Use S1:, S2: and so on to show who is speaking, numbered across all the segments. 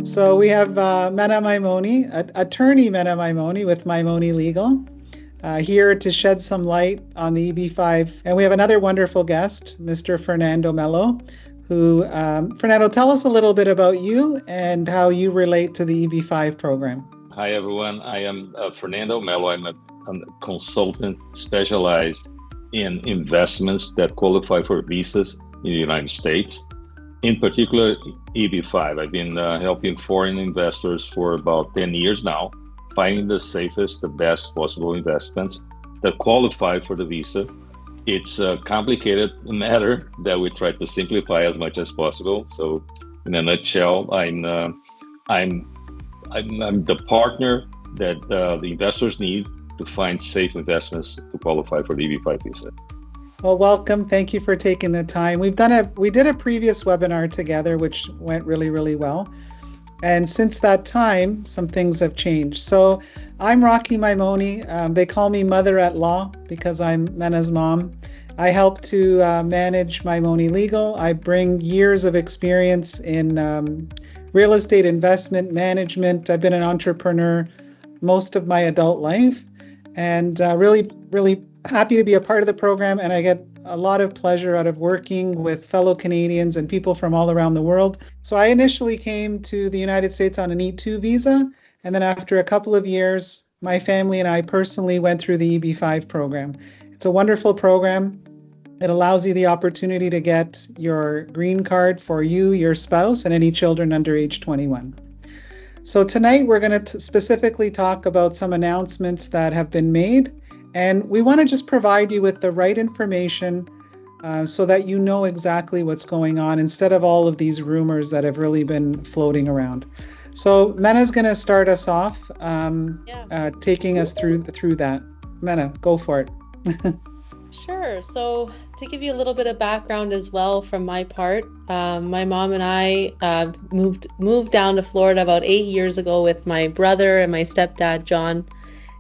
S1: So we have Maimone, attorney Maimone with Maimone Legal, here to shed some light on the EB-5. And we have another wonderful guest, Mr. Fernando Mello, who, Fernando, tell us a little bit about you and how you relate to the EB-5 program.
S2: Hi, everyone. I am Fernando Mello. I'm a consultant specialized in investments that qualify for visas in the United States. In particular, EB-5. I've been helping foreign investors for about 10 years now, finding the safest, the best possible investments that qualify for the visa. It's a complicated matter that we try to simplify as much as possible. So, in a nutshell, I'm the partner that the investors need to find safe investments to qualify for the EB-5 visa.
S1: Well, welcome. Thank you for taking the time. We did a previous webinar together, which went really, really well. And since that time, some things have changed. So I'm Rocky Maimone. They call me Mother-at-Law because I'm Mena's mom. I help to manage Maimone Legal. I bring years of experience in real estate investment management. I've been an entrepreneur most of my adult life, and really, really happy to be a part of the program, and I get a lot of pleasure out of working with fellow Canadians and people from all around the world. So I initially came to the United States on an E2 visa, and then after a couple of years, my family and I personally went through the EB-5 program. It's a wonderful program. It allows you the opportunity to get your green card for you, your spouse, and any children under age 21. So tonight we're going to specifically talk about some announcements that have been made. And we want to just provide you with the right information so that you know exactly what's going on instead of all of these rumors that have really been floating around. So Mena's going to start us off, taking us through that. Mena, go for it.
S3: Sure. So to give you a little bit of background as well from my part, my mom and I moved down to Florida about 8 years ago with my brother and my stepdad, John.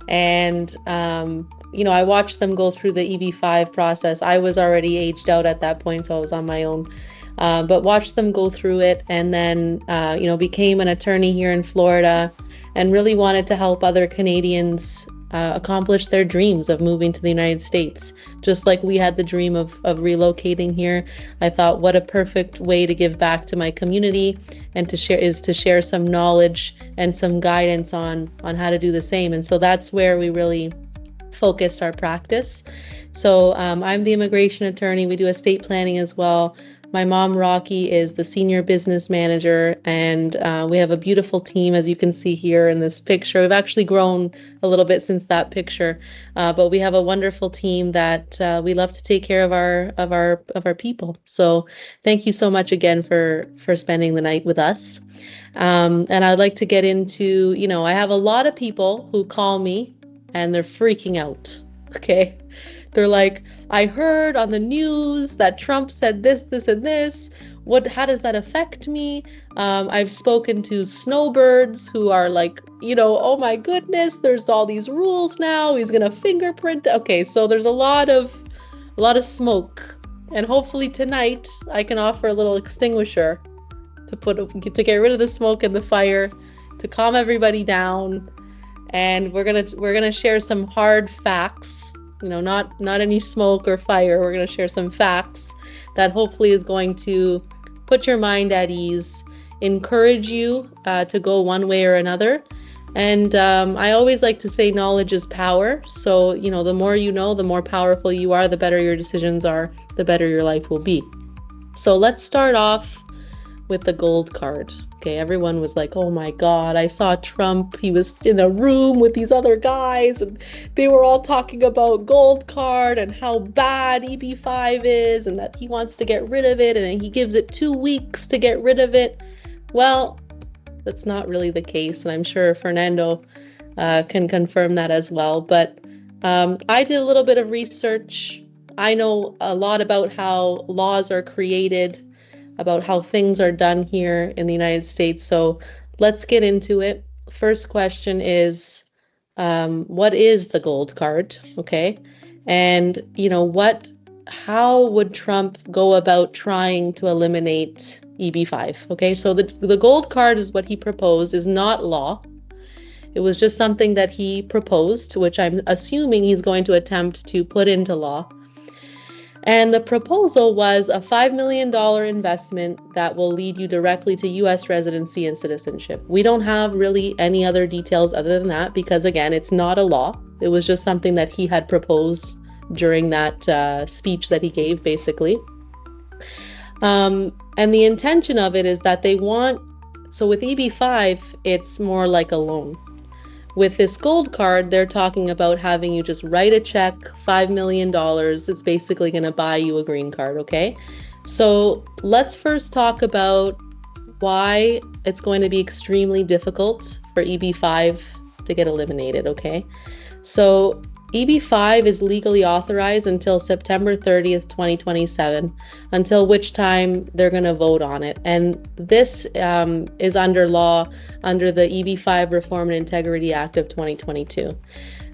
S3: And I watched them go through the EB-5 process. I was already aged out at that point, so I was on my own. But watched them go through it, and then became an attorney here in Florida, and really wanted to help other Canadians accomplish their dreams of moving to the United States. Just like we had the dream of relocating here, I thought what a perfect way to give back to my community and to share some knowledge and some guidance on how to do the same. And so that's where we really focused our practice. So I'm the immigration attorney. We do estate planning as well. My mom, Rocky, is the senior business manager, and we have a beautiful team, as you can see here in this picture. We've actually grown a little bit since that picture, but we have a wonderful team that we love to take care of our people. So thank you so much again for spending the night with us. And I'd like to get into, I have a lot of people who call me and they're freaking out. Okay. They're like, I heard on the news that Trump said this, this, and this. How does that affect me? I've spoken to snowbirds who are like, oh my goodness, there's all these rules now. He's going to fingerprint. Okay, so there's a lot of smoke. And hopefully tonight I can offer a little extinguisher to get rid of the smoke and the fire, to calm everybody down. And we're gonna share some hard facts. Not any smoke or fire. We're going to share some facts that hopefully is going to put your mind at ease, encourage you to go one way or another. And I always like to say knowledge is power. So, the more you know, the more powerful you are, the better your decisions are, the better your life will be. So let's start off with the gold card. Okay, everyone was like, oh my God, I saw Trump. He was in a room with these other guys and they were all talking about gold card and how bad EB-5 is and that he wants to get rid of it and he gives it 2 weeks to get rid of it. Well, that's not really the case, and I'm sure Fernando can confirm that as well. But I did a little bit of research. I know a lot about how laws are created, about how things are done here in the United States. So let's get into it. First question is, what is the gold card? Okay. And how would Trump go about trying to eliminate EB-5. Okay, so the gold card is what he proposed, is not law. It was just something that he proposed, which I'm assuming he's going to attempt to put into law. And the proposal was a $5 million investment that will lead you directly to U.S. residency and citizenship. We don't have really any other details other than that because, again, it's not a law. It was just something that he had proposed during that speech that he gave, basically. And the intention of it is that they want, so with EB-5, it's more like a loan. With this gold card, they're talking about having you just write a check, $5 million. It's basically going to buy you a green card, okay? So let's first talk about why it's going to be extremely difficult for EB-5 to get eliminated, okay? So EB-5 is legally authorized until September 30th, 2027, until which time they're going to vote on it. And this is under law under the EB-5 Reform and Integrity Act of 2022.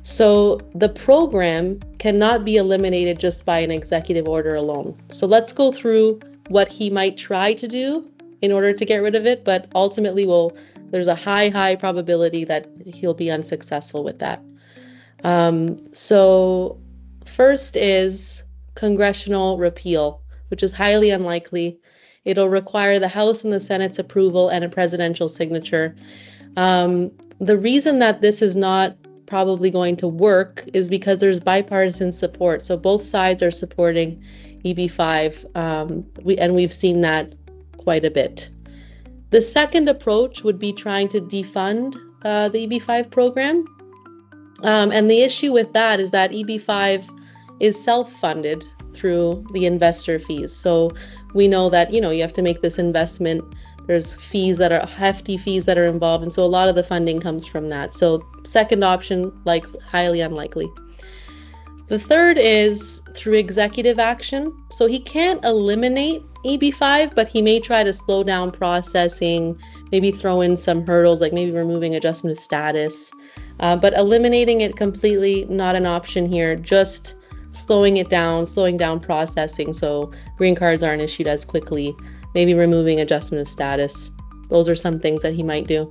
S3: So the program cannot be eliminated just by an executive order alone. So let's go through what he might try to do in order to get rid of it, but ultimately there's a high probability that he'll be unsuccessful with that. So first is congressional repeal, which is highly unlikely. It'll require the House and the Senate's approval and a presidential signature. The reason that this is not probably going to work is because there's bipartisan support. So both sides are supporting EB-5, and we've seen that quite a bit. The second approach would be trying to defund the EB-5 program. And the issue with that is that EB-5 is self-funded through the investor fees. So we know that, you have to make this investment. There's hefty fees that are involved. And so a lot of the funding comes from that. So second option, highly unlikely. The third is through executive action. So he can't eliminate EB-5, but he may try to slow down processing, maybe throw in some hurdles, like maybe removing adjustment of status. But eliminating it completely, not an option here, just slowing down processing so green cards aren't issued as quickly, maybe removing adjustment of status. Those are some things that he might do.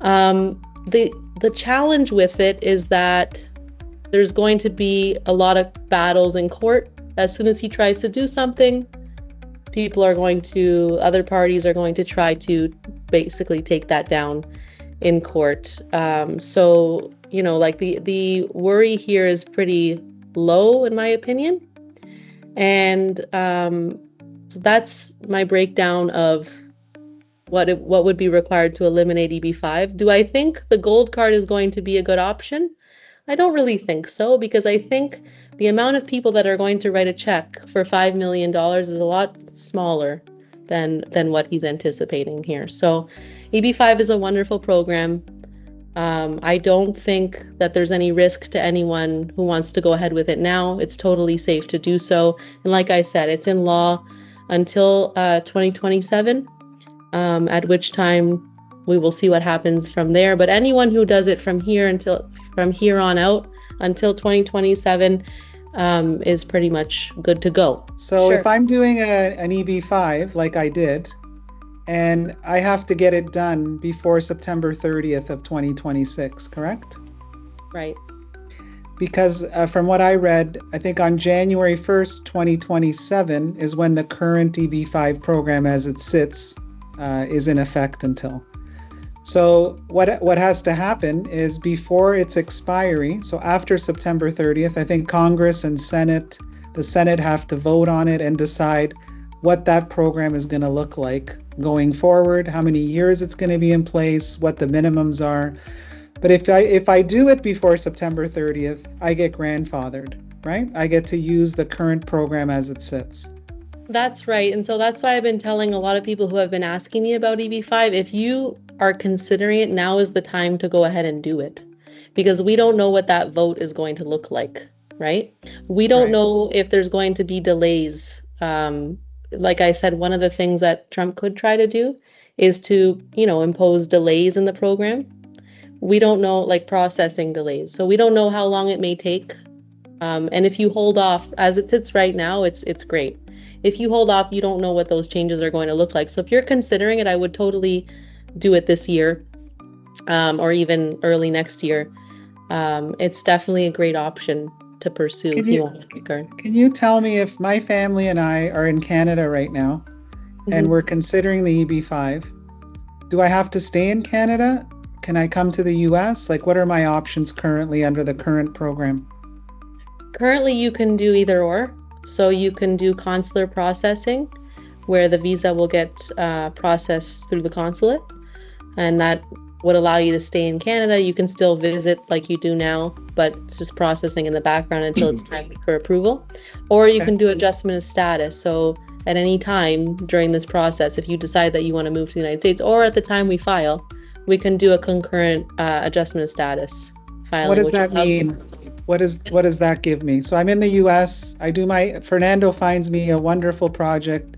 S3: The challenge with it is that there's going to be a lot of battles in court. As soon as he tries to do something, other parties are going to try to basically take that down in court. So, the worry here is pretty low, in my opinion. And so that's my breakdown of what would be required to eliminate EB-5. Do I think the gold card is going to be a good option? I don't really think so, because I think the amount of people that are going to write a check for $5 million is a lot smaller than what he's anticipating here. So EB-5 is a wonderful program. I don't think that there's any risk to anyone who wants to go ahead with it now. It's totally safe to do so. And like I said, it's in law until 2027, at which time we will see what happens from there. But anyone who does it from here on out until 2027 is pretty much good to go.
S1: So If I'm doing an EB-5 like I did, and I have to get it done before September 30th of 2026, correct?
S3: Right.
S1: Because from what I read, I think on January 1st, 2027 is when the current EB-5 program as it sits is in effect until. So what has to happen is before its expiry, so after September 30th, I think Congress and the Senate have to vote on it and decide what that program is going to look like going forward, how many years it's going to be in place, what the minimums are. But if I do it before September 30th, I get grandfathered, right? I get to use the current program as it sits.
S3: That's right. And so that's why I've been telling a lot of people who have been asking me about EB-5, if you are considering it, now is the time to go ahead and do it. Because we don't know what that vote is going to look like, right? We don't know if there's going to be delays. Like I said, one of the things that Trump could try to do is to, impose delays in the program. We don't know, like processing delays. So we don't know how long it may take. And if you hold off, as it sits right now, it's great. if you hold off, you don't know what those changes are going to look like. So if you're considering it, I would totally do it this year, or even early next year. It's definitely a great option to pursue if you want a green card.
S1: Can you tell me, if my family and I are in Canada right now and we're considering the EB-5, do I have to stay in Canada? Can I come to the US? Like, what are my options currently under the current program?
S3: Currently, you can do either or. So you can do consular processing, where the visa will get processed through the consulate, and that would allow you to stay in Canada. You can still visit like you do now, but it's just processing in the background until it's time for approval. Or you can do adjustment of status. So at any time during this process, if you decide that you want to move to the United States, or at the time we file, we can do a concurrent adjustment of status filing.
S1: What does that mean? What does that give me? So I'm in the US. Fernando finds me a wonderful project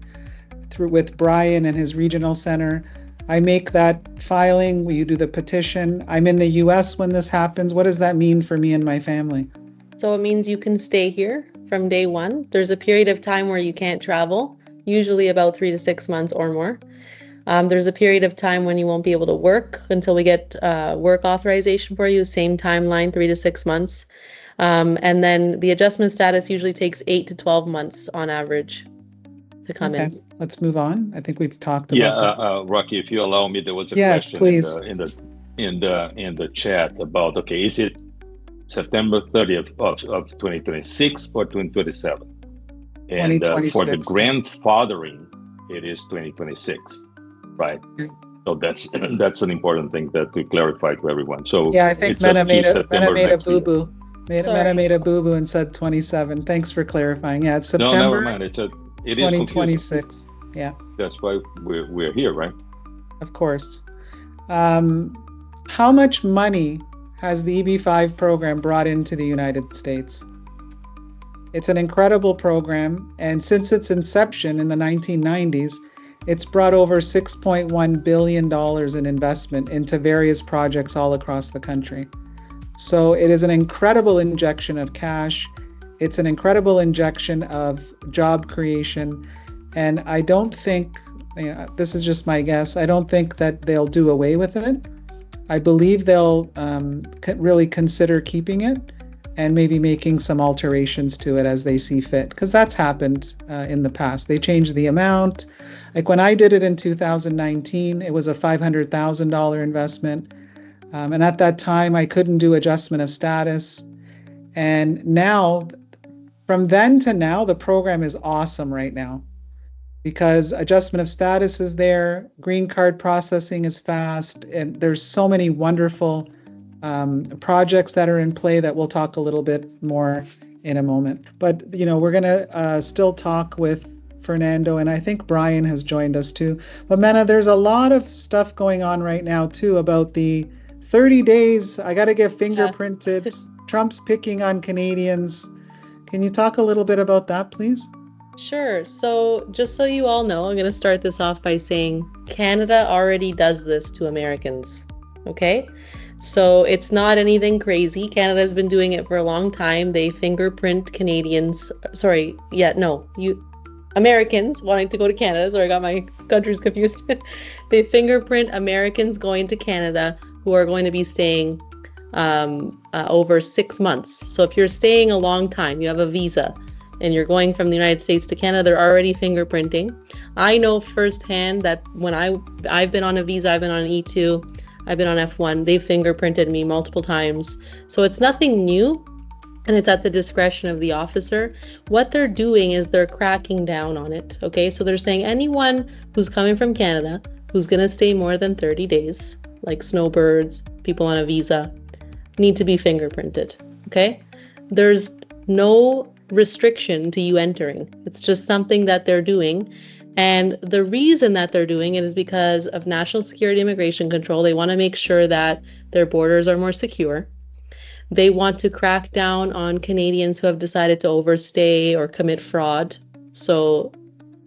S1: with Brian and his regional center. I make that filing. You do the petition. I'm in the US when this happens. What does that mean for me and my family?
S3: So it means you can stay here from day one. There's a period of time where you can't travel, usually about 3 to 6 months or more. There's a period of time when you won't be able to work until we get work authorization for you, same timeline, 3 to 6 months. And then the adjustment status usually takes 8 to 12 months on average to come in.
S1: Let's move on. I think we've talked about that.
S2: Rocky, if you allow me, there was a
S1: question please.
S2: in the chat about, okay, is it September 30th of 2026 or 2027? And for the grandfathering, it is 2026, right? So that's an important thing that to clarify to everyone. So
S1: yeah, I think Mena made a boo-boo. Mena made a boo-boo and said 27. Thanks for clarifying. Yeah, it's September.
S2: No, never mind. It
S1: 2026. Yeah.
S2: That's why we're here, right?
S1: Of course. How much money has the EB-5 program brought into the United States? It's an incredible program, and since its inception in the 1990s, it's brought over $6.1 billion in investment into various projects all across the country. So it is an incredible injection of cash. It's an incredible injection of job creation. And I don't think, this is just my guess, I don't think that they'll do away with it. I believe they'll really consider keeping it and maybe making some alterations to it as they see fit, because that's happened in the past. They changed the amount. Like when I did it in 2019, it was a $500,000 investment. And at that time, I couldn't do adjustment of status. And now, from then to now, the program is awesome right now, because adjustment of status is there, green card processing is fast, and there's so many wonderful projects that are in play that we'll talk a little bit more in a moment. But, we're going to still talk with Fernando, and I think Brian has joined us too. But Mena, there's a lot of stuff going on right now too about the 30 days, I got to get fingerprinted. Yeah. Trump's picking on Canadians. Can you talk a little bit about that, please?
S3: Sure. So just so you all know, I'm going to start this off by saying Canada already does this to Americans. Okay? So it's not anything crazy. Canada's been doing it for a long time. They fingerprint Canadians. Americans wanting to go to Canada. Sorry, I got my countries confused. They fingerprint Americans going to Canada who are going to be staying over 6 months. So if you're staying a long time, you have a visa, and you're going from the United States to Canada, they're already fingerprinting. I know firsthand that when I've been on a visa, I've been on an E2, I've been on F1, they've fingerprinted me multiple times. So it's nothing new, and it's at the discretion of the officer. What they're doing is they're cracking down on it. Okay, so they're saying anyone who's coming from Canada who's going to stay more than 30 days, like snowbirds, people on a visa, need to be fingerprinted. Okay, there's no restriction to you entering. It's just something that they're doing. And the reason that they're doing it is because of national security immigration control. They want to make sure that their borders are more secure. They want to crack down on Canadians who have decided to overstay or commit fraud. So,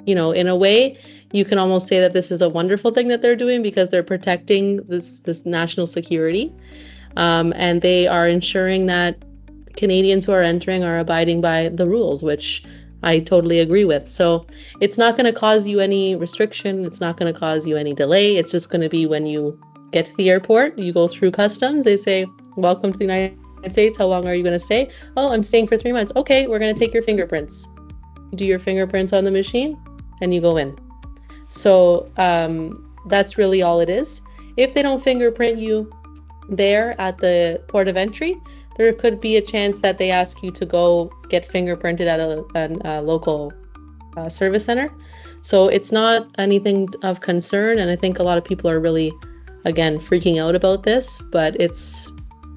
S3: in a way, you can almost say that this is a wonderful thing that they're doing, because they're protecting this national security. And they are ensuring that Canadians who are entering are abiding by the rules, which I totally agree with. So it's not going to cause you any restriction. It's not going to cause you any delay. It's just going to be when you get to the airport, you go through customs, they say, welcome to the United States. How long are you going to stay? Oh, I'm staying for 3 months. Okay, we're going to take your fingerprints. You do your fingerprints on the machine and you go in. So that's really all it is. If they don't fingerprint you there at the port of entry, there could be a chance that they ask you to go get fingerprinted at a local service center. So it's not anything of concern. And I think a lot of people are really, again, freaking out about this, but it's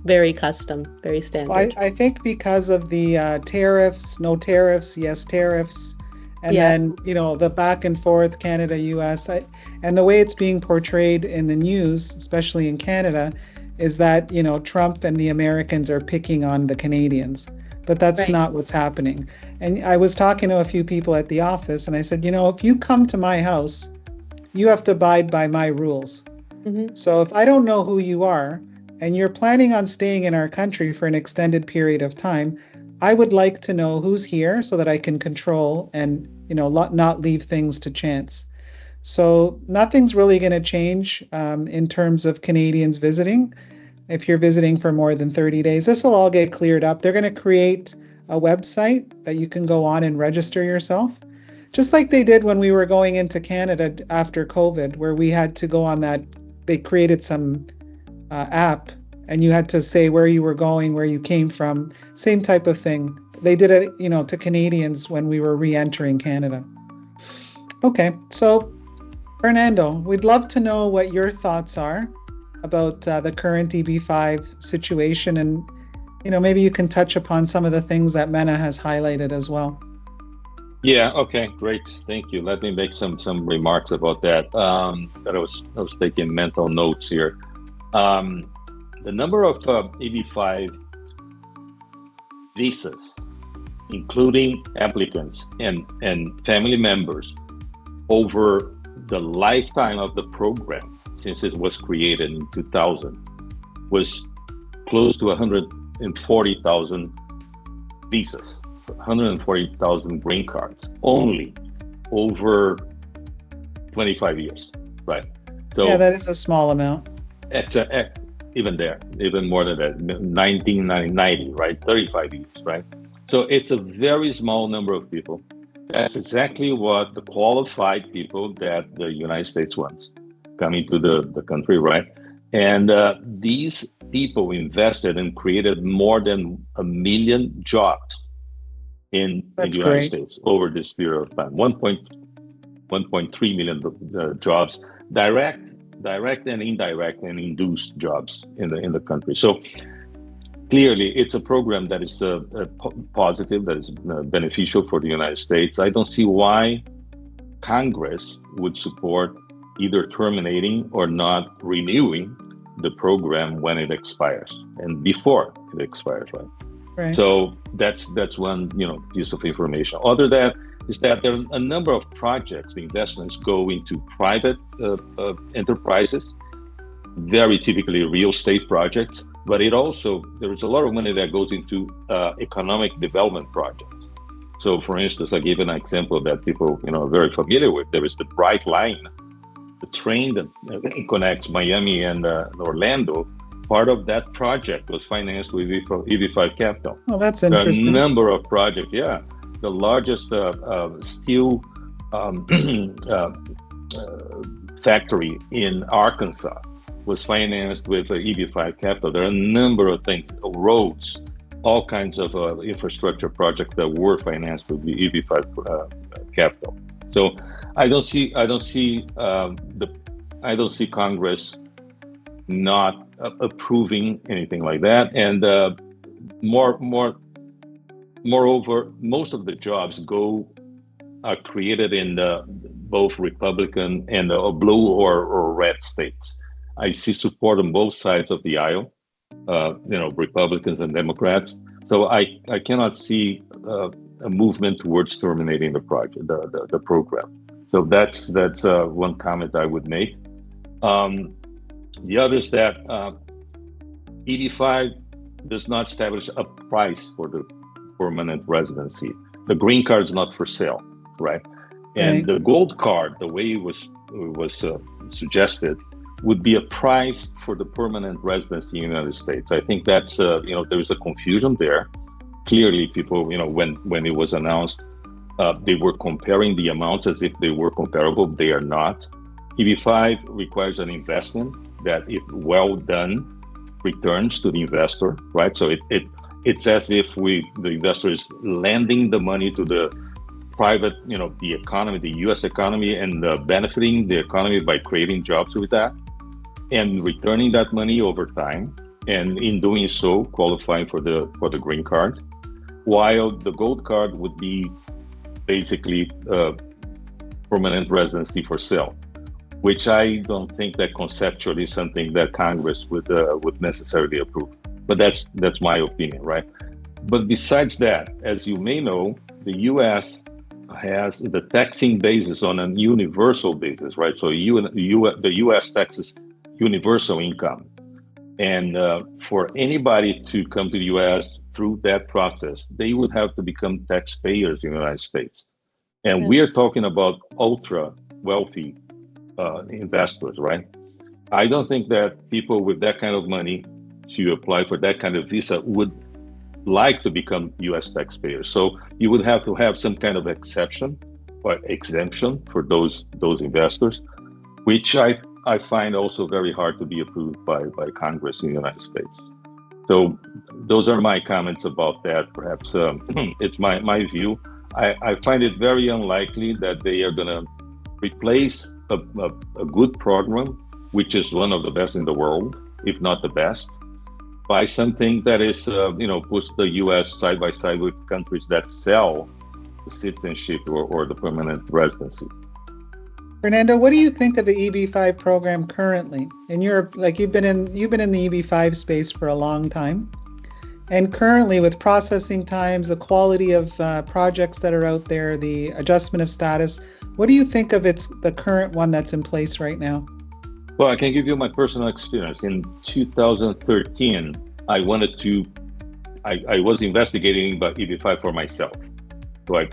S3: very custom, very standard.
S1: I think because of the tariffs, no tariffs, yes tariffs, and then, the back and forth, Canada, US, and the way it's being portrayed in the news, especially in Canada, is that, Trump and the Americans are picking on the Canadians. But that's not what's happening. And I was talking to a few people at the office, and I said, if you come to my house, you have to abide by my rules. Mm-hmm. So if I don't know who you are, and you're planning on staying in our country for an extended period of time, I would like to know who's here so that I can control and, not leave things to chance. So nothing's really going to change in terms of Canadians visiting. If you're visiting for more than 30 days, this will all get cleared up. They're going to create a website that you can go on and register yourself, just like they did when we were going into Canada after COVID, where we had to go on that. They created some app, and you had to say where you were going, where you came from, same type of thing. They did it, to Canadians when we were re-entering Canada. Okay, so Fernando, we'd love to know what your thoughts are about the current EB-5 situation, and maybe you can touch upon some of the things that Mena has highlighted as well.
S2: Yeah. Okay. Great. Thank you. Let me make some remarks about that. That I was taking mental notes here. The number of EB-5 visas, including applicants and family members, over the lifetime of the program, since it was created in 2000, was close to 140,000 visas, 140,000 green cards, only over 25 years, right? So
S1: yeah, that is a small amount.
S2: It's even more than that, 1990, right? 35 years, right? So it's a very small number of people. That's exactly what the qualified people that the United States wants coming to the country, right? And these people invested and created more than 1 million jobs in the United States over this period of time. 1.3 million jobs, direct and indirect and induced jobs in the country. So clearly, it's a program that is positive, that is beneficial for the United States. I don't see why Congress would support either terminating or not renewing the program when it expires and before it expires, right? So that's one piece of information. Other than that is that there are a number of projects, the investments go into private enterprises, very typically real estate projects, but there is a lot of money that goes into economic development projects. So for instance, I give an example that people are very familiar with. There is the Bright Line, the train that connects Miami and Orlando. Part of that project was financed with EB-5 capital.
S1: Oh, that's interesting.
S2: There are a number of projects, yeah. The largest steel factory in Arkansas was financed with EB-5 capital. There are a number of things, roads, all kinds of infrastructure projects that were financed with the EB-5 capital. So I don't see Congress not approving anything like that. And moreover, most of the jobs are created in both Republican and blue or red states. I see support on both sides of the aisle, Republicans and Democrats. So I cannot see a movement towards terminating the project, the program. So that's one comment I would make. The other is that EB-5 does not establish a price for the permanent residency. the green card is not for sale, right? And
S1: Right.
S2: the gold card, the way it was suggested, would be a price for the permanent residency in the United States. I think that's there is a confusion there. Clearly, people, when it was announced, they were comparing the amounts as if they were comparable. They are not. EB-5 requires an investment that, if well done, returns to the investor, right? So it's as if the investor is lending the money to the private, the economy, the U.S. economy, and benefiting the economy by creating jobs with that, and returning that money over time, and in doing so, qualifying for the green card. While the gold card would be basically permanent residency for sale, which I don't think that conceptually is something that Congress would necessarily approve. But that's my opinion, right? But besides that, as you may know, the U.S. has the taxing basis on a universal basis, right? So the U.S. taxes universal income. And for anybody to come to the U.S. through that process, they would have to become taxpayers in the United States. And
S3: Yes.
S2: we are talking about ultra wealthy investors, right? I don't think that people with that kind of money to apply for that kind of visa would like to become U.S. taxpayers. So you would have to have some kind of exception or exemption for those investors, which I find also very hard to be approved by Congress in the United States. So those are my comments about that. Perhaps it's my view. I find it very unlikely that they are going to replace a good program, which is one of the best in the world, if not the best, by something that is, puts the U.S. side by side with countries that sell the citizenship or the permanent residency.
S1: Fernando, what do you think of the EB-5 program currently? And you've been in the EB-5 space for a long time, and currently with processing times, the quality of projects that are out there, the adjustment of status, what do you think of the current one that's in place right now?
S2: Well, I can give you my personal experience. In 2013, I was investigating about EB-5 for myself. So I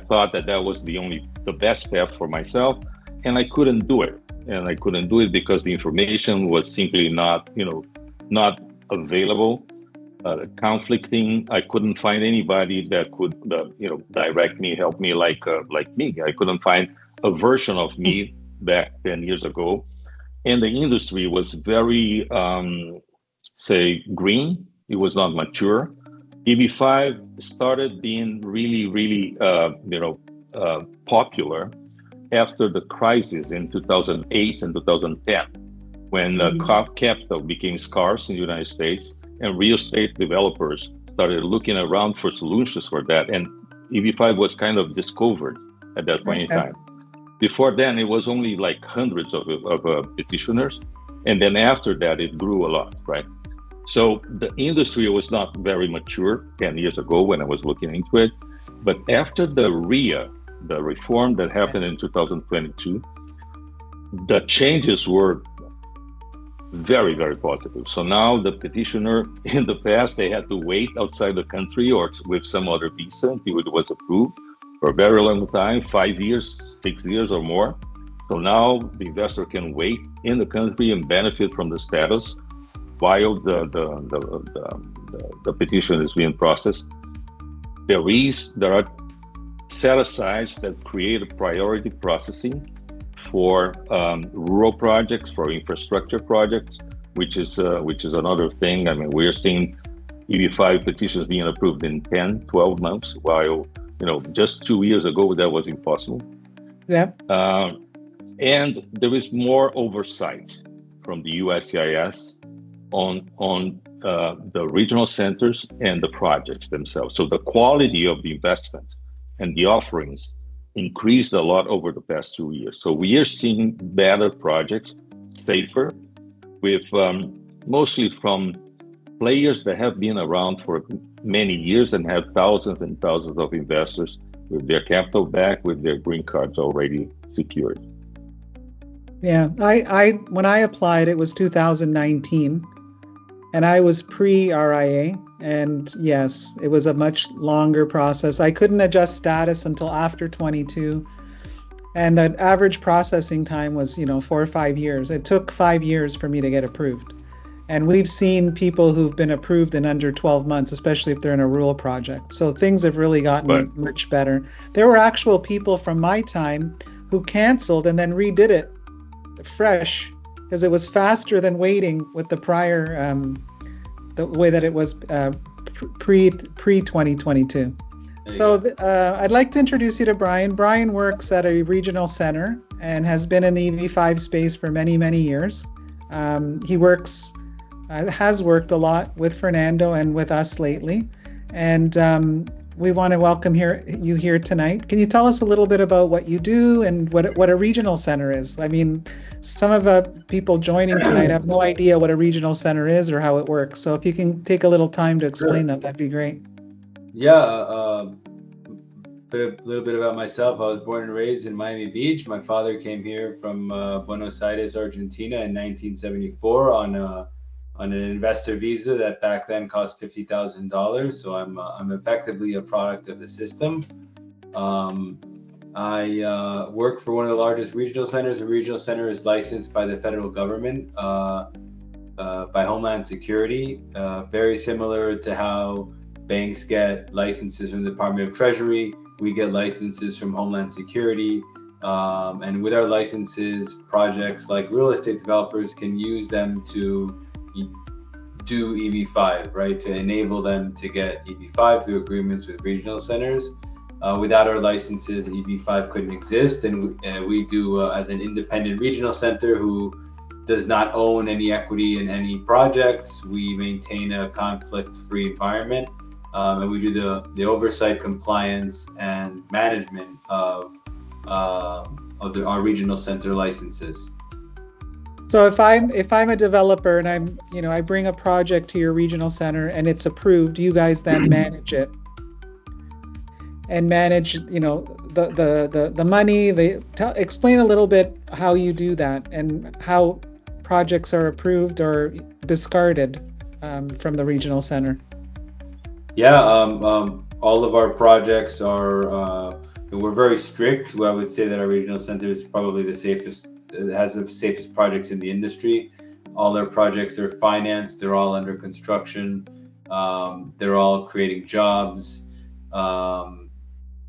S2: thought that was the best path for myself, and I couldn't do it. And I couldn't do it because the information was simply not available, conflicting. I couldn't find anybody that could, direct me, help me like me. I couldn't find a version of me back 10 years ago. And the industry was very, green. It was not mature. EB-5 started being really, really, popular after the crisis in 2008 and 2010, when capital became scarce in the United States, and real estate developers started looking around for solutions for that. And EB-5 was kind of discovered at that point in time. Before then, it was only like hundreds of petitioners. And then after that, it grew a lot, right? So the industry was not very mature 10 years ago when I was looking into it. But after the RIA, the reform that happened in 2022, the changes were very, very positive. So now the petitioner, in the past, they had to wait outside the country or with some other visa until it was approved for a very long time, 5 years, 6 years or more. So now the investor can wait in the country and benefit from the status while the petition is being processed. There are set-asides that create a priority processing for rural projects, for infrastructure projects, which is another thing. I mean, we're seeing EB-5 petitions being approved in 10, 12 months, while just 2 years ago that was impossible.
S1: Yeah.
S2: And there is more oversight from the USCIS on the regional centers and the projects themselves. So the quality of the investments and the offerings increased a lot over the past 2 years. So we are seeing better projects, safer, with mostly from players that have been around for many years and have thousands and thousands of investors with their capital back, with their green cards already secured.
S1: Yeah, when I applied, it was 2019, and I was pre-RIA, And yes, it was a much longer process. I couldn't adjust status until after 22. And the average processing time was, 4 or 5 years. It took 5 years for me to get approved. And we've seen people who've been approved in under 12 months, especially if they're in a rural project. So things have really gotten much better. There were actual people from my time who canceled and then redid it fresh because it was faster than waiting with the prior, the way that it was pre 2022. So I'd like to introduce you to Brian. Brian works at a regional center and has been in the EB-5 space for many, many years. He has worked a lot with Fernando and with us lately. And we want to welcome you here tonight. Can you tell us a little bit about what you do and what a regional center is? I mean, some of the people joining tonight have no idea what a regional center is or how it works. So if you can take a little time to explain that'd be great.
S4: Yeah, a little bit about myself. I was born and raised in Miami Beach. My father came here from Buenos Aires, Argentina in 1974 on an investor visa that back then cost $50,000. So I'm effectively a product of the system. I work for one of the largest regional centers. A regional center is licensed by the federal government, by Homeland Security, very similar to how banks get licenses from the Department of Treasury. We get licenses from Homeland Security. And with our licenses, projects like real estate developers can use them to do EB-5, right? To enable them to get EB-5 through agreements with regional centers. Without our licenses, EB-5 couldn't exist. And we do, as an independent regional center who does not own any equity in any projects, we maintain a conflict-free environment. And we do the oversight, compliance, and management of our regional center licenses.
S1: So if I'm a developer and I bring a project to your regional center and it's approved, you guys then manage it and manage, the money. Explain a little bit how you do that and how projects are approved or discarded from the regional center.
S4: Yeah, all of our projects are, we're very strict. I would say that our regional center is probably the safest, it has the safest projects in the industry. All our projects are financed, they're all under construction, they're all creating jobs,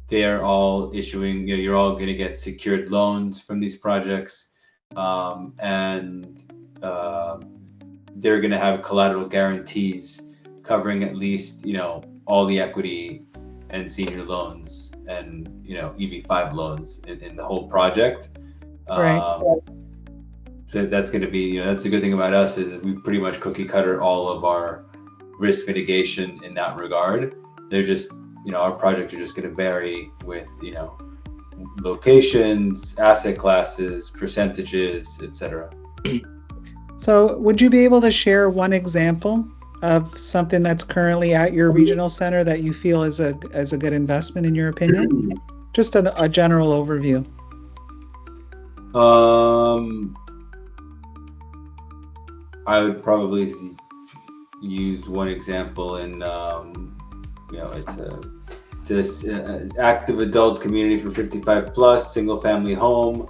S4: they are all issuing, you're all going to get secured loans from these projects, and they're going to have collateral guarantees covering at least, all the equity and senior loans and, EB-5 loans in the whole project.
S1: Right.
S4: So that's going to be, that's a good thing about us is that we pretty much cookie cutter all of our risk mitigation in that regard. They're just, our projects are just going to vary with, locations, asset classes, percentages, etc.
S1: So would you be able to share one example of something that's currently at your regional center that you feel is a good investment in your opinion? Just a general overview.
S4: I would probably use one example in, it's an active adult community for 55 plus, single family home,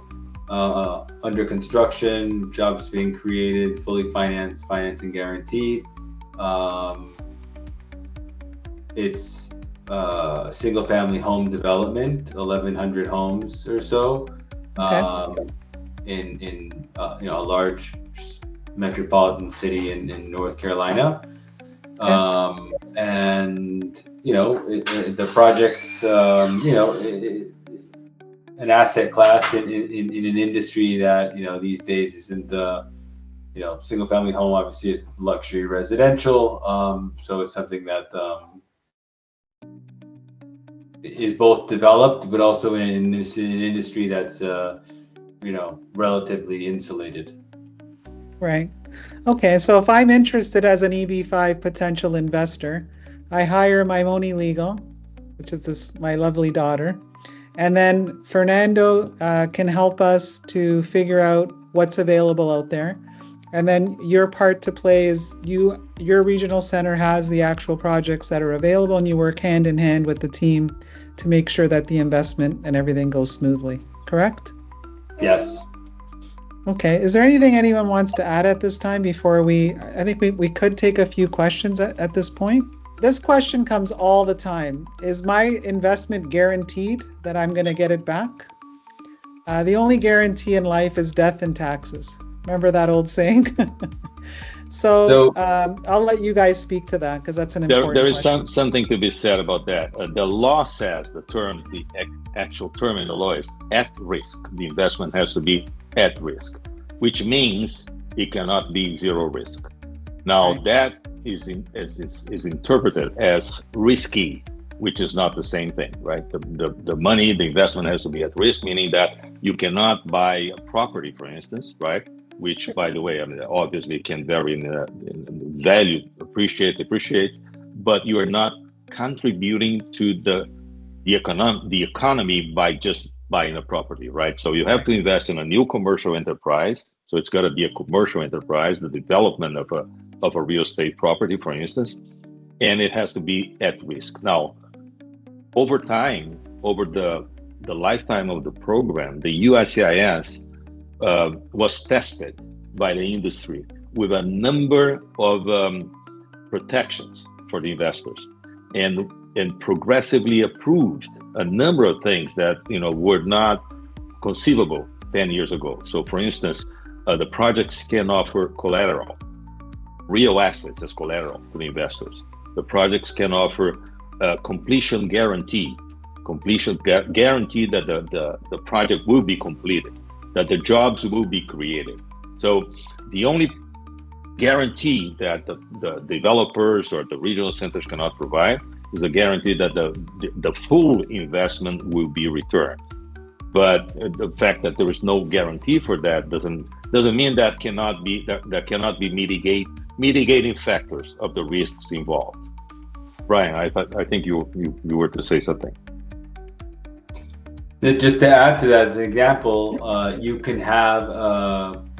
S4: under construction, jobs being created, fully financed, financing guaranteed. It's single family home development, 1,100 homes or so, in a large metropolitan city in North Carolina. And the project's an asset class in an industry that these days isn't single family home obviously is luxury residential, so it's something that is both developed but also in an industry that's relatively insulated.
S1: Right. Okay, so if I'm interested as an EB-5 potential investor, I hire Maimone Legal, which is my lovely daughter, and then Fernando can help us to figure out what's available out there. And then your part to play is your regional center has the actual projects that are available, and you work hand in hand with the team to make sure that the investment and everything goes smoothly. Correct?
S4: Yes.
S1: Okay. Is there anything anyone wants to add at this time before I think we could take a few questions at this point. This question comes all the time. Is my investment guaranteed that I'm going to get it back? The only guarantee in life is death and taxes. Remember that old saying? So I'll let you guys speak to that because that's an important
S2: There is
S1: question.
S2: something to be said about that. The law says the actual term in the law is at risk. The investment has to be at risk, which means it cannot be zero risk. Now that is interpreted as risky, which is not the same thing, right? The money, the investment has to be at risk, meaning that you cannot buy a property, for instance, right? Which, by the way, I mean, obviously can vary in value, appreciate, but you are not contributing to the economy by just buying a property, right? So you have to invest in a new commercial enterprise. So it's got to be a commercial enterprise, the development of a real estate property, for instance, and it has to be at risk. Now, over time, over the lifetime of the program, the USCIS was tested by the industry with a number of protections for the investors, and progressively approved a number of things that were not conceivable 10 years ago. So, for instance, the projects can offer collateral, real assets as collateral to the investors. The projects can offer completion guarantee that the project will be completed, that the jobs will be created. So the only guarantee that the developers or the regional centers cannot provide is a guarantee that the full investment will be returned. But the fact that there is no guarantee for that doesn't mean that cannot be mitigating factors of the risks involved. Brian, I think you were to say something.
S4: Just to add to that as an example, you can have an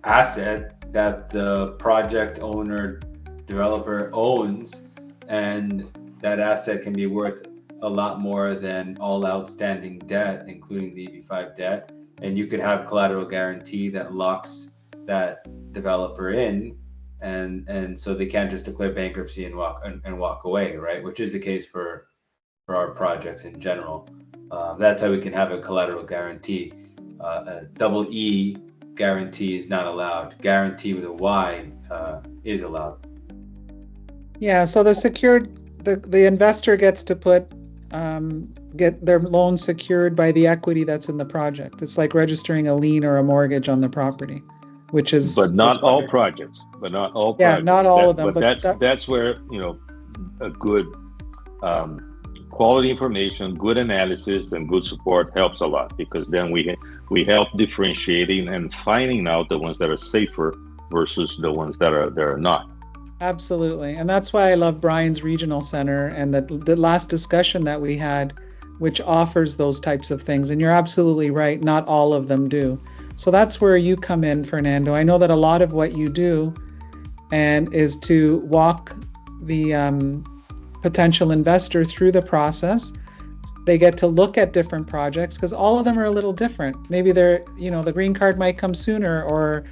S4: asset that the project owner, developer owns, and that asset can be worth a lot more than all outstanding debt, including the EB-5 debt. And you could have collateral guarantee that locks that developer in, and so they can't just declare bankruptcy and walk away, right? Which is the case for our projects in general. That's how we can have a collateral guarantee. A double E guarantee is not allowed. Guarantee with a Y is allowed.
S1: Yeah, so the investor gets to get their loan secured by the equity that's in the project. It's like registering a lien or a mortgage on the property, which is
S2: not all projects.
S1: Yeah, not all of them.
S2: But that's where a good quality information, good analysis, and good support helps a lot, because then we help differentiating and finding out the ones that are safer versus the ones that are not.
S1: Absolutely. And that's why I love Brian's regional center and the last discussion that we had, which offers those types of things. And you're absolutely right, not all of them do. So that's where you come in, Fernando. I know that a lot of what you do is to walk the potential investor through the process. They get to look at different projects because all of them are a little different. Maybe the green card might come sooner, or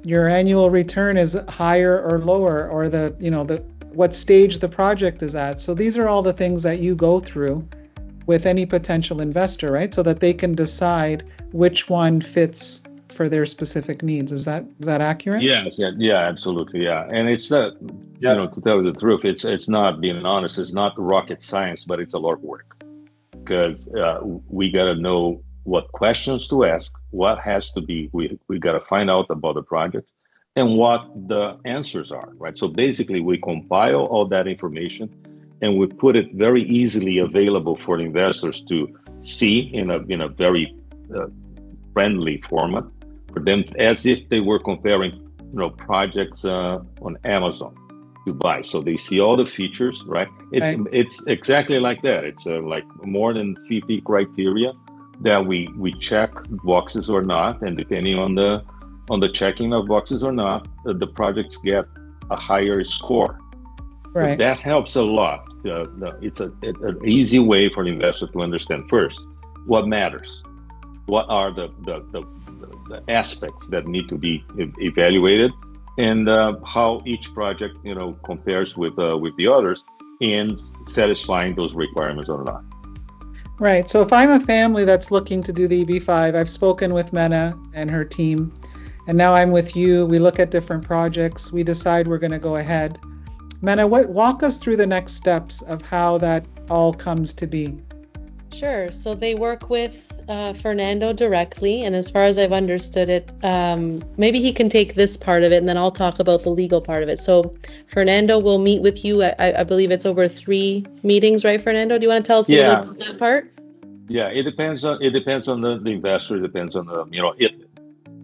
S1: your annual return is higher or lower, or what stage the project is at. So these are all the things that you go through with any potential investor, right? So that they can decide which one fits for their specific needs. Is that accurate?
S2: Yes, yeah, absolutely, yeah. And it's to tell you the truth, it's not, being honest, it's not rocket science, but it's a lot of work, because we got to know what questions to ask, what has to be, we got to find out about the project and what the answers are, right? So basically we compile all that information and we put it very easily available for the investors to see in a very friendly format for them, as if they were comparing projects on Amazon to buy. So they see all the features, right? It's exactly like that. It's like more than 50 criteria that we check boxes or not, and depending on the on the checking of boxes or not, the projects get a higher score.
S1: Right.
S2: So that helps a lot. It's an easy way for the investor to understand first what matters, what are the aspects that need to be evaluated, and how each project compares with the others in satisfying those requirements or not.
S1: Right. So if I'm a family that's looking to do the EB-5, I've spoken with Mena and her team, and now I'm with you. We look at different projects. We decide we're going to go ahead. Mena, walk us through the next steps of how that all comes to be.
S3: Sure. So they work with Fernando directly, and as far as I've understood it, maybe he can take this part of it, and then I'll talk about the legal part of it. So Fernando will meet with you. I believe it's over 3 meetings, right, Fernando? Do you want to tell us a little about that part?
S2: Yeah, it depends on the investor. It depends on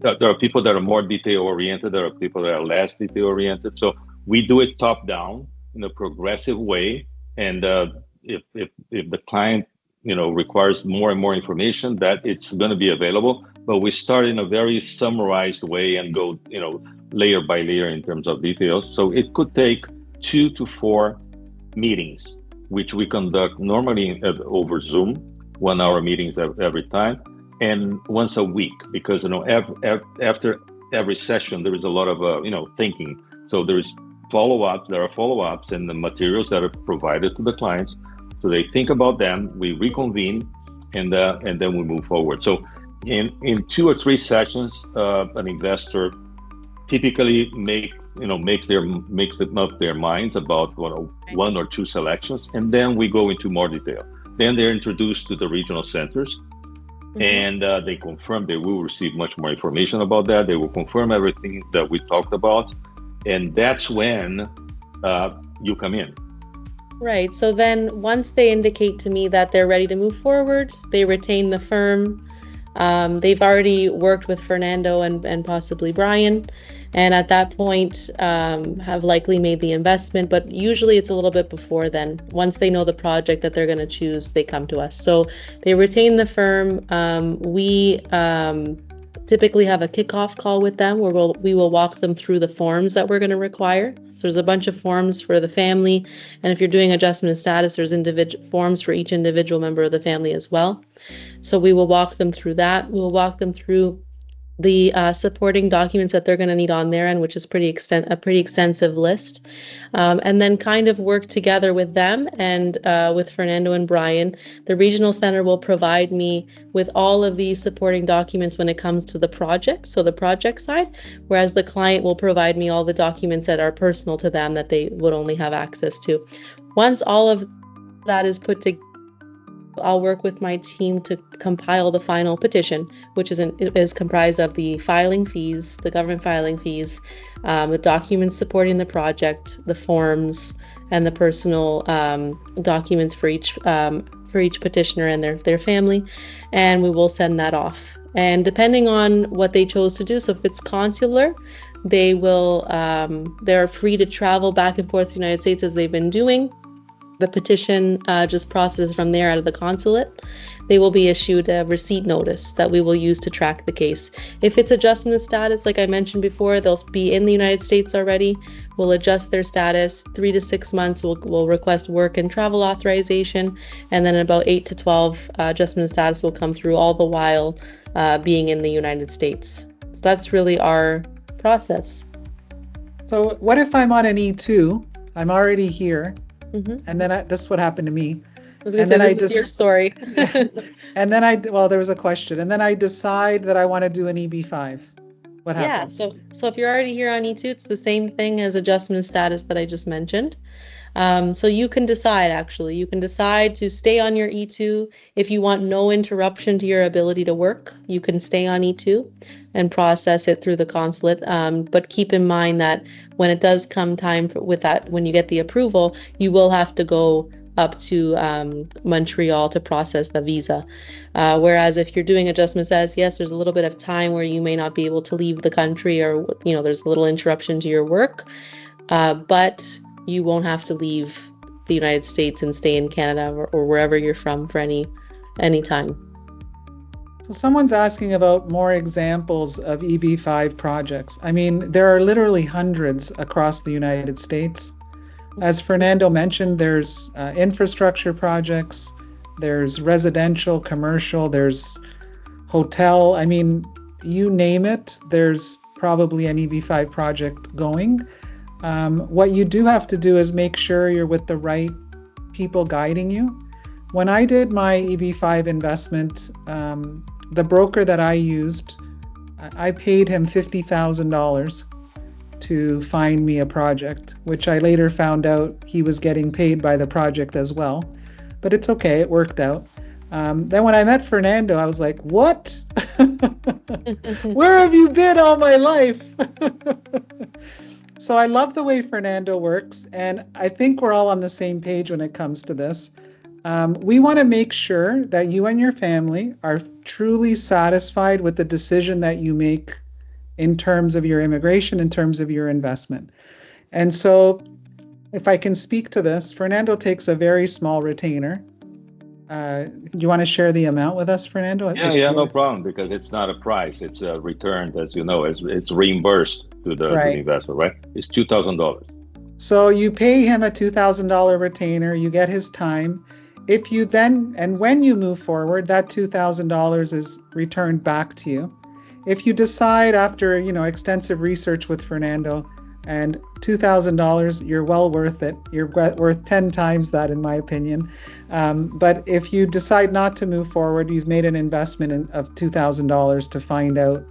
S2: there are people that are more detail oriented. There are people that are less detail oriented. So we do it top down in a progressive way, and if the client requires more and more information, that it's going to be available, but we start in a very summarized way and go layer by layer in terms of details. So it could take 2 to 4 meetings, which we conduct normally over Zoom, 1-hour meetings every time, and once a week, because after every session there is a lot of thinking. So there are follow-ups and the materials that are provided to the clients. So they think about them, we reconvene, and then we move forward. So in 2 or 3 sessions, an investor typically makes up their minds about 1 or 2 selections, and then we go into more detail. Then they're introduced to the regional centers, and they confirm they will receive much more information about that. They will confirm everything that we talked about, and that's when you come in.
S3: Right. So then once they indicate to me that they're ready to move forward, they retain the firm. They've already worked with Fernando and possibly Brian, and at that point have likely made the investment, but usually it's a little bit before then. Once they know the project that they're going to choose, they come to us. So they retain the firm. We typically have a kickoff call with them where we will walk them through the forms that we're going to require. So there's a bunch of forms for the family, and if you're doing adjustment of status, there's individual forms for each individual member of the family as well. So we will walk them through that. We will walk them through the supporting documents that they're going to need on their end, which is a pretty extensive list, and then kind of work together with them and with Fernando and Brian. The regional center will provide me with all of these supporting documents when it comes to the project, so the project side, whereas the client will provide me all the documents that are personal to them that they would only have access to. Once all of that is put together, I'll work with my team to compile the final petition, which is comprised of the filing fees, the government filing fees, the documents supporting the project, the forms, and the personal documents for each petitioner and their family, and we will send that off. And depending on what they chose to do, so if it's consular, they're free to travel back and forth to the United States as they've been doing. The petition just processes from there out of the consulate. They will be issued a receipt notice that we will use to track the case. If it's adjustment of status, like I mentioned before, they'll be in the United States already. We'll adjust their status. 3 to 6 months, we'll request work and travel authorization, and then about 8 to 12 adjustment of status will come through, all the while being in the United States. So that's really our process.
S1: So what if I'm on an E2? I'm already here.
S3: Mm-hmm.
S1: And then this is what happened to me.
S3: I was going to say, this is your story.
S1: And then there was a question. And then I decide that I want to do an EB-5. What happens?
S3: Yeah, so if you're already here on E2, it's the same thing as adjustment of status that I just mentioned. So you can decide, actually. You can decide to stay on your E2. If you want no interruption to your ability to work, you can stay on E2 and process it through the consulate. But keep in mind that when it does come time with that, when you get the approval, you will have to go up to Montreal to process the visa. Whereas if you're doing adjustment status, yes, there's a little bit of time where you may not be able to leave the country, or there's a little interruption to your work, but you won't have to leave the United States and stay in Canada or wherever you're from for any time.
S1: So someone's asking about more examples of EB-5 projects. I mean, there are literally hundreds across the United States. As Fernando mentioned, there's infrastructure projects, there's residential, commercial, there's hotel. I mean, you name it, there's probably an EB-5 project going. What you do have to do is make sure you're with the right people guiding you. When I did my EB-5 investment, the broker that I used, I paid him $50,000 to find me a project, which I later found out he was getting paid by the project as well. But it's okay, it worked out. Then when I met Fernando, I was like, what? Where have you been all my life? So I love the way Fernando works, and I think we're all on the same page when it comes to this. We want to make sure that you and your family are truly satisfied with the decision that you make in terms of your immigration, in terms of your investment. And so if I can speak to this, Fernando takes a very small retainer. You want to share the amount with us, Fernando?
S2: Yeah, no problem, because it's not a price. It's a return, as you know, it's reimbursed to the investor, right? It's $2,000.
S1: So you pay him a $2,000 retainer, you get his time. If you then, and when you move forward, that $2,000 is returned back to you. If you decide after, extensive research with Fernando, and $2,000, you're well worth it. You're worth 10 times that, in my opinion. But if you decide not to move forward, you've made an investment of $2,000 to find out,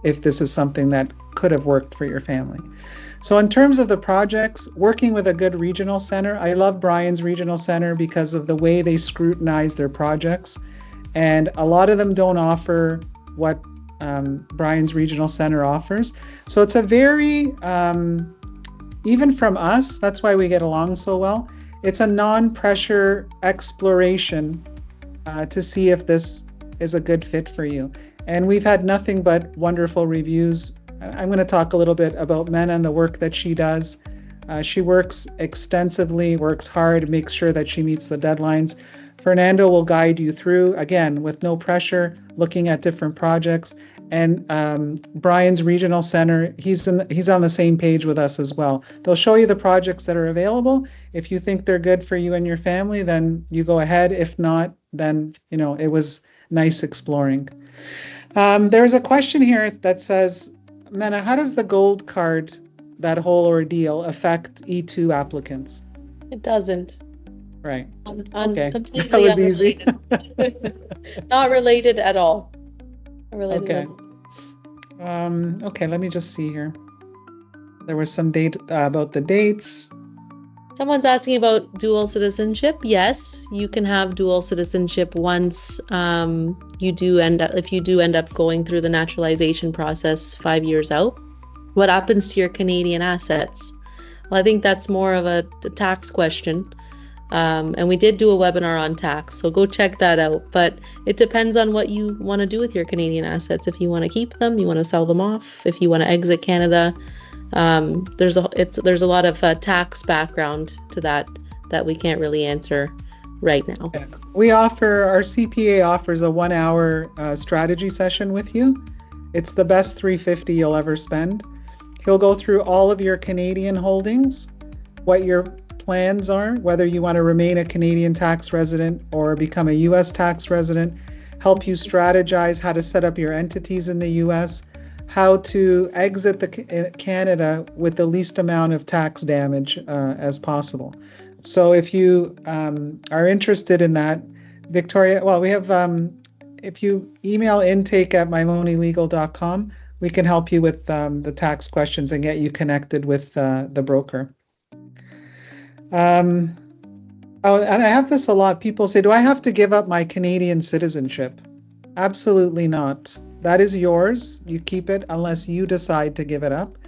S1: if this is something that could have worked for your family. So in terms of the projects, working with a good regional center, I love Brian's Regional Center because of the way they scrutinize their projects. And a lot of them don't offer what Brian's Regional Center offers. So it's a very, even from us, that's why we get along so well, it's a non-pressure exploration to see if this is a good fit for you. And we've had nothing but wonderful reviews. I'm going to talk a little bit about Mena and the work that she does. She works extensively, works hard, makes sure that she meets the deadlines. Fernando will guide you through, again, with no pressure, looking at different projects. And Brian's Regional Center, he's on the same page with us as well. They'll show you the projects that are available. If you think they're good for you and your family, then you go ahead. If not, then, it was nice exploring. There's a question here that says, Mena, how does the gold card, that whole ordeal, affect E2 applicants?
S3: It doesn't.
S1: Right.
S3: Okay. Completely
S1: that was easy.
S3: Not related at all.
S1: Okay. Okay, let me just see here. There was some date about the dates.
S3: Someone's asking about dual citizenship. Yes, you can have dual citizenship once if you do end up going through the naturalization process 5 years out. What happens to your Canadian assets? Well, I think that's more of a tax question. And we did do a webinar on tax, so go check that out. But it depends on what you want to do with your Canadian assets. If you want to keep them, you want to sell them off. If you want to exit Canada, there's a lot of tax background to that we can't really answer right now.
S1: Our CPA offers a 1-hour strategy session with you. It's the best $350 you'll ever spend. He'll go through all of your Canadian holdings, what your plans are, whether you want to remain a Canadian tax resident or become a U.S. tax resident, help you strategize how to set up your entities in the U.S., how to exit Canada with the least amount of tax damage as possible. So if you are interested in that, Victoria, we have, if you email intake@maimonelegal.com, we can help you with the tax questions and get you connected with the broker. And I have this a lot. People say, do I have to give up my Canadian citizenship? Absolutely not. That is yours. You keep it unless you decide to give it up.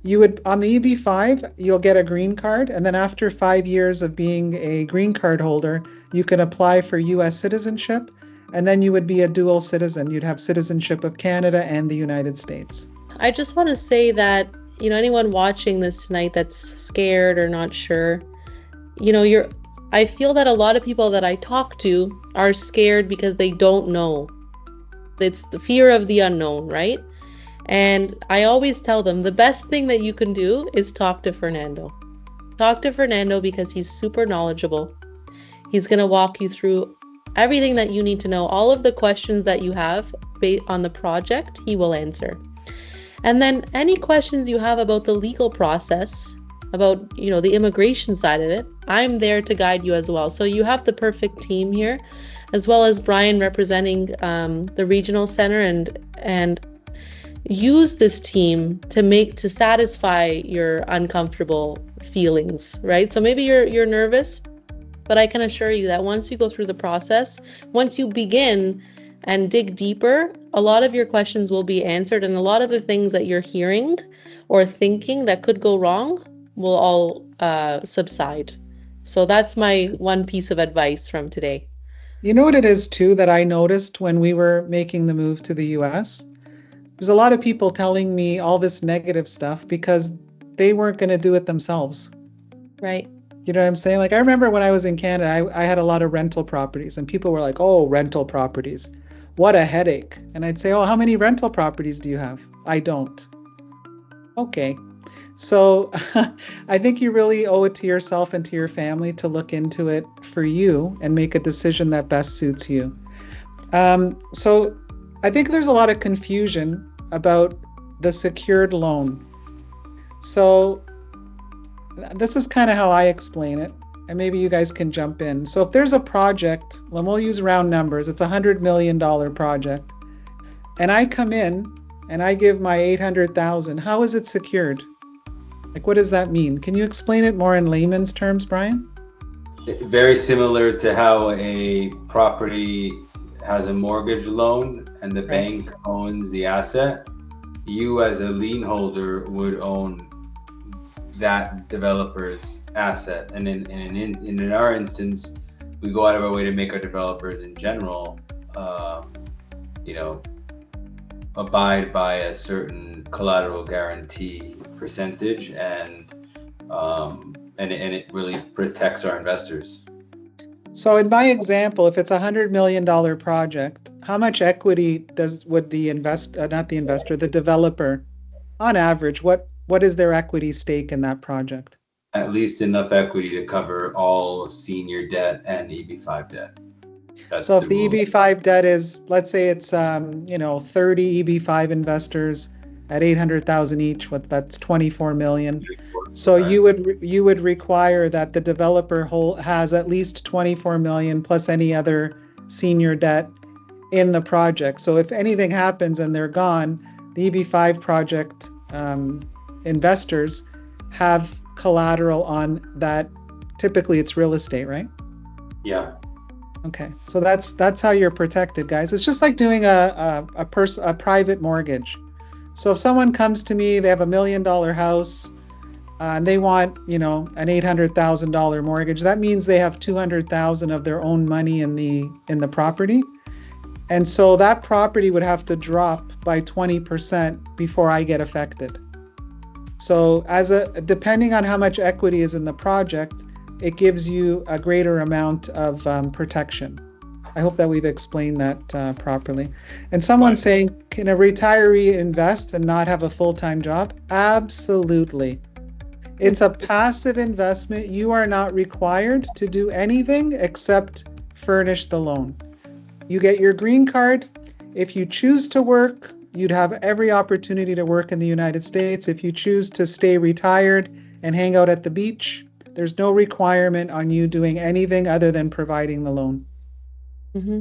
S1: You would, on the EB-5, you'll get a green card. And then after 5 years of being a green card holder, you can apply for U.S. citizenship. And then you would be a dual citizen. You'd have citizenship of Canada and the United States.
S3: I just want to say that, anyone watching this tonight that's scared or not sure, I feel that a lot of people that I talk to are scared because they don't know. It's the fear of the unknown, right? And I always tell them the best thing that you can do is talk to Fernando. Talk to Fernando because he's super knowledgeable. He's going to walk you through everything that you need to know. All of the questions that you have based on the project, he will answer. And then any questions you have about the legal process, about, the immigration side of it, I'm there to guide you as well. So you have the perfect team here, as well as Brian representing the regional center, and use this team to satisfy your uncomfortable feelings, right? So maybe you're nervous, but I can assure you that once you go through the process, once you begin and dig deeper, a lot of your questions will be answered, and a lot of the things that you're hearing or thinking that could go wrong will all subside. So that's my one piece of advice from today.
S1: You know what it is too that I noticed when we were making the move to the US? There's a lot of people telling me all this negative stuff because they weren't going to do it themselves.
S3: Right.
S1: You know what I'm saying? Like, I remember when I was in Canada, I had a lot of rental properties, and people were like, oh, rental properties, what a headache. And I'd say, oh, how many rental properties do you have? I don't. Okay. So I think you really owe it to yourself and to your family to look into it for you and make a decision that best suits you. So I think there's a lot of confusion about the secured loan. So this is kind of how I explain it, and maybe you guys can jump in. So if there's a project, and we'll use round numbers, it's a $100 million project, and I come in and I give my $800,000, how is it secured? Like, what does that mean? Can you explain it more in layman's terms, Brian?
S4: Very similar to how a property has a mortgage loan and the bank owns the asset. You as a lien holder would own that developer's asset. And in our instance, we go out of our way to make our developers in general, abide by a certain collateral guarantee percentage, and it really protects our investors.
S1: So in my example, if it's a $100 million project, how much equity would the developer, on average, what is their equity stake in that project?
S4: At least enough equity to cover all senior debt and EB-5 debt.
S1: So if the EB-5 debt is, let's say it's 30 EB-5 investors at $800,000 each, that's $24 million. So you would require that the developer has at least $24 million plus any other senior debt in the project. So if anything happens and they're gone, the EB-5 project investors have collateral on that. Typically it's real estate, right?
S4: Yeah.
S1: Okay, so that's how you're protected, guys. It's just like doing a private mortgage. So if someone comes to me, they have $1 million house, and they want, an $800,000 mortgage. That means they have $200,000 of their own money in the property, and so that property would have to drop by 20% before I get affected. So depending on how much equity is in the project, it gives you a greater amount of protection. I hope that we've explained that properly. And someone's saying, can a retiree invest and not have a full-time job? Absolutely. It's a passive investment. You are not required to do anything except furnish the loan. You get your green card. If you choose to work, you'd have every opportunity to work in the United States. If you choose to stay retired and hang out at the beach, there's no requirement on you doing anything other than providing the loan.
S3: Mm-hmm.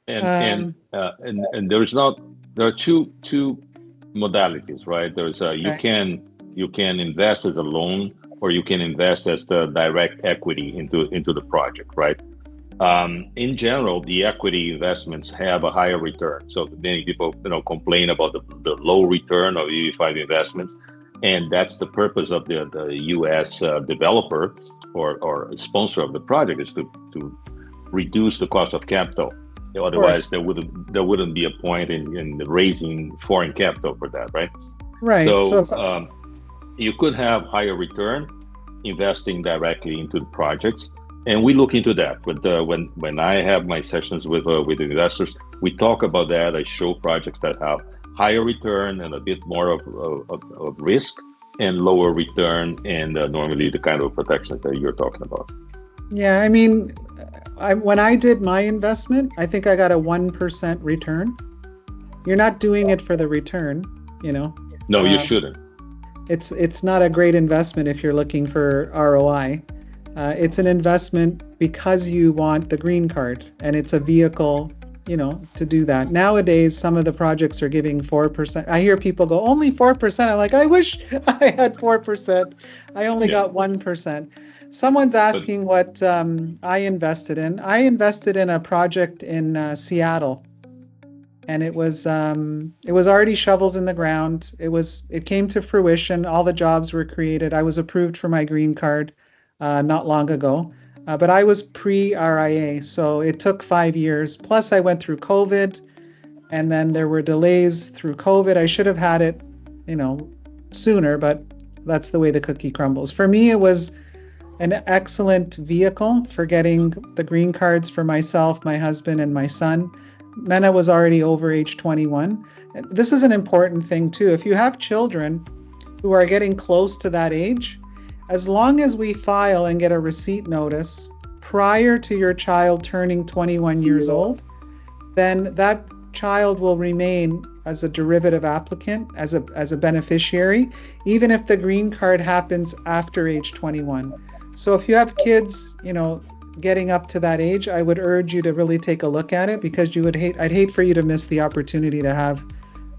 S2: And there are two modalities, right? There's you can invest as a loan, or you can invest as the direct equity into the project, right? In general, the equity investments have a higher return. So many people, complain about the low return of EB-5 investments, and that's the purpose of the U.S. Developer or sponsor of the project, is to reduce the cost of capital. Otherwise, there wouldn't be a point in raising foreign capital for that, right?
S1: Right.
S2: So you could have higher return, investing directly into the projects. And we look into that. When I have my sessions with investors, we talk about that. I show projects that have higher return and a bit more of risk, and lower return, and normally the kind of protections that you're talking about.
S1: Yeah, I mean, when I did my investment, I think I got a 1% return. You're not doing it for the return, you know.
S2: No, you shouldn't.
S1: It's not a great investment if you're looking for ROI. It's an investment because you want the green card, and it's a vehicle, you know, to do that. Nowadays, some of the projects are giving 4%. I hear people go, only 4%. I'm like, I wish I had 4%. I only got 1%. Someone's asking what I invested in. I invested in a project in Seattle, and it was already shovels in the ground. It came to fruition. All the jobs were created. I was approved for my green card not long ago. But I was pre-RIA, so it took 5 years. Plus, I went through COVID, and then there were delays through COVID. I should have had it, you know, sooner, but that's the way the cookie crumbles. For me, it was an excellent vehicle for getting the green cards for myself, my husband, and my son. Mena was already over age 21. This is an important thing, too. If you have children who are getting close to that age, as long as we file and get a receipt notice prior to your child turning 21 years old, then that child will remain as a derivative applicant, as a beneficiary, even if the green card happens after age 21. So if you have kids, you know, getting up to that age, I would urge you to really take a look at it, because I'd hate for you to miss the opportunity to have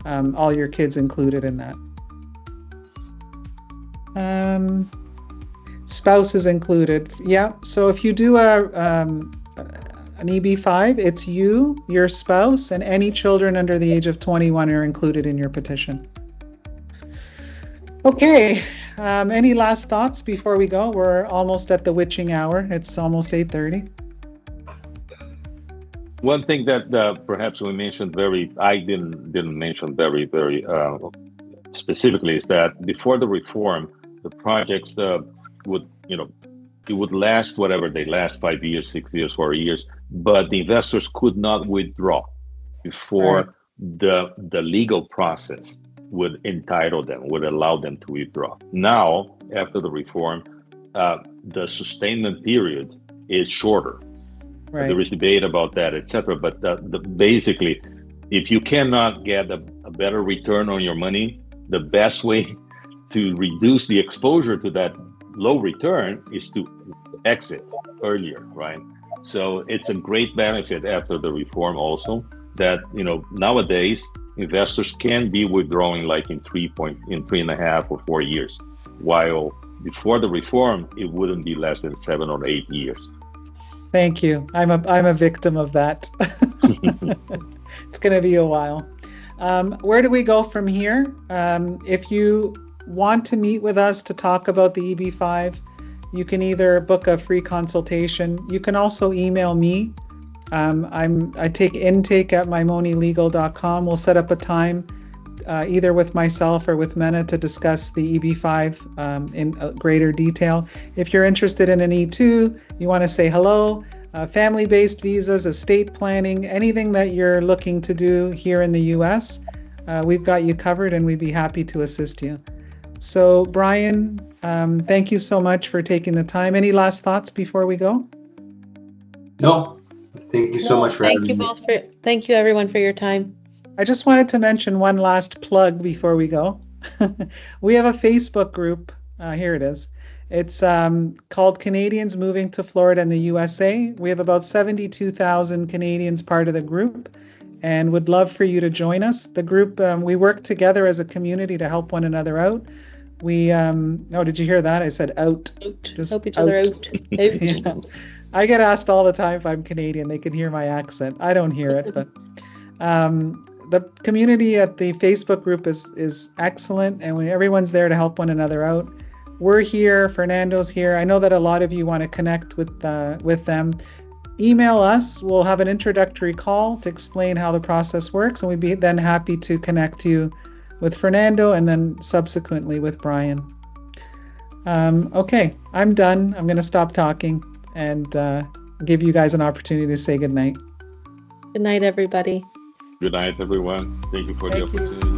S1: all your kids included in that. Spouse is included. Yeah. So if you do an EB-5, it's you, your spouse, and any children under the age of 21 are included in your petition. Okay. Any last thoughts before we go? We're almost at the witching hour. It's almost 8:30.
S2: One thing that perhaps we mentioned I didn't mention very specifically, is that before the reform, the projects would, you know, it would last whatever they last, 5 years, 6 years, 4 years, but the investors could not withdraw before the legal process would entitle them, would allow them to withdraw. Now, after the reform, the sustainment period is shorter. Right. There is debate about that, etc. But basically, if you cannot get a better return on your money, the best way to reduce the exposure to that low return is to exit earlier, right? So it's a great benefit after the reform also, that, you know, nowadays investors can be withdrawing like in 3.5 or 4 years, while before the reform it wouldn't be less than 7 or 8 years.
S1: Thank you. I'm a victim of that. It's going to be a while. Where do we go from here? If you want to meet with us to talk about the EB-5, you can either book a free consultation. You can also email me. I take intake at maimonelegal.com. We'll set up a time either with myself or with Mena to discuss the EB-5 in greater detail. If you're interested in an E2, you want to say hello, family-based visas, estate planning, anything that you're looking to do here in the U.S., we've got you covered, and we'd be happy to assist you. So, Brian, thank you so much for taking the time. Any last thoughts before we go?
S4: No. Thank you so much for having me.
S3: Thank you, everyone, for your time.
S1: I just wanted to mention one last plug before we go. We have a Facebook group. Here it is. It's called Canadians Moving to Florida and the USA. We have about 72,000 Canadians part of the group, and would love for you to join us. The group, we work together as a community to help one another out. We, oh, did you hear that? I said out.
S3: Just help each other out.
S1: Yeah. I get asked all the time if I'm Canadian. They can hear my accent. I don't hear it, but the community at the Facebook group is excellent, and everyone's there to help one another out. We're here. Fernando's here. I know that a lot of you want to connect with them. Email us. We'll have an introductory call to explain how the process works, and we'd be then happy to connect you with Fernando and then subsequently with Brian. Okay, I'm done. I'm going to stop talking and give you guys an opportunity to say goodnight.
S3: Good night, everybody.
S2: Good night, everyone. Thank you for the
S1: Thank you.
S2: opportunity.